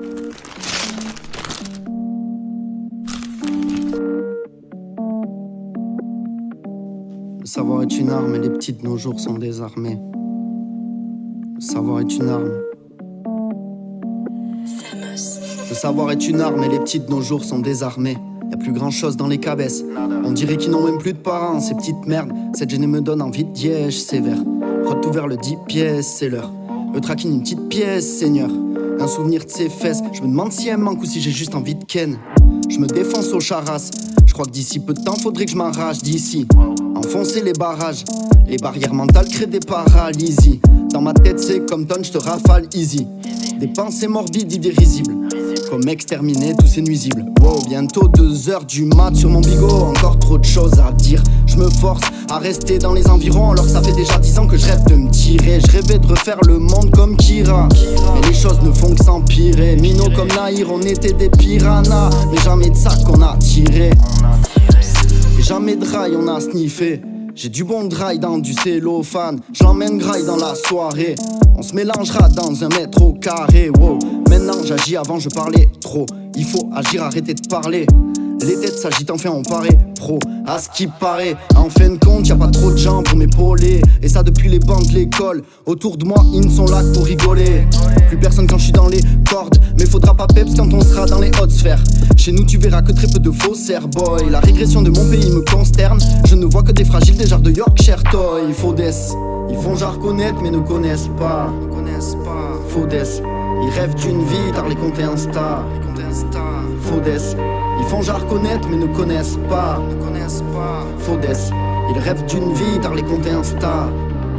Le savoir est une arme et les petits de nos jours sont désarmés. Le savoir est une arme. Le savoir est une arme et les petits de nos jours sont désarmés. Y'a plus grand chose dans les cabesses. On dirait qu'ils n'ont même plus de parents, ces petites merdes. Cette gênée me donne envie de diège sévère. Rote ouvert le 10 pièces, c'est l'heure. Le tracking une petite pièce, seigneur. Un souvenir de ses fesses. Je me demande si elle manque ou si j'ai juste envie de ken. Je me défonce au charas. Je crois que d'ici peu de temps faudrait que je m'arrache d'ici. Enfoncer les barrages. Les barrières mentales créent des paralysies. Dans ma tête c'est comme tonne, je te rafale easy. Des pensées morbides, idées risibles. Comme exterminer tous ces nuisibles. Wow, bientôt 2h du mat sur mon bigot. Encore trop de choses à dire. Je me force à rester dans les environs alors que ça fait déjà 10 ans que je rêve de me tirer. Je rêvais de refaire le monde comme Kira, mais les choses ne font que s'empirer. Mino comme Nahir, on était des piranhas, mais jamais de sac on a tiré. Et jamais de rail on a sniffé. J'ai du bon dry dans du cellophane. Je l'emmène graille dans la soirée. On se mélangera dans un mètre au carré. Wow. Maintenant j'agis, avant je parlais trop. Il faut agir, arrêter de parler. Les têtes s'agitent, enfin on paraît pro. À ce qui paraît, en fin de compte y'a pas trop de gens pour m'épauler. Et ça depuis les bancs de l'école. Autour de moi ils ne sont là que pour rigoler. Plus personne quand je suis dans les cordes. Mais faudra pas peps quand on sera dans les hautes sphères. Chez nous tu verras que très peu de faussaires boy. La régression de mon pays me consterne. Je ne vois que des fragiles, des genres de Yorkshire Toy. Faux des, ils font genre connaître mais ne connaissent pas. Faux des, ils rêvent d'une vie tard les comptes Insta. Faux des, ils font genre connaître mais ne connaissent pas. Faux des, ils rêvent d'une vie tard les comptes Insta.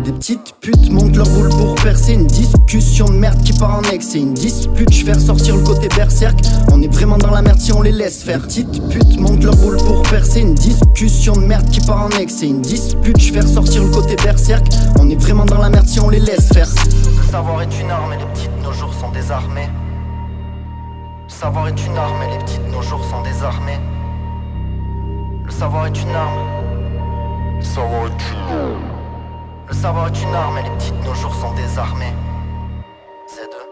Des petites putes montent leur boule pour percer. Une discussion de merde qui part en ex. C'est une dispute, je fais ressortir le côté berserk. On est vraiment dans la merde si on les laisse faire. Des petites putes montent leur boule pour percer. Une discussion de merde qui part en ex. C'est une dispute, je fais ressortir le côté berserk. On est vraiment dans la merde si on les laisse faire. Le savoir est une arme et les petits de nos jours sont désarmés. Le savoir est une arme et les petits de nos jours sont désarmés. Le savoir est une arme. Le savoir est une arme. Le savoir est une arme et les petits de nos jours sont désarmés. C'est de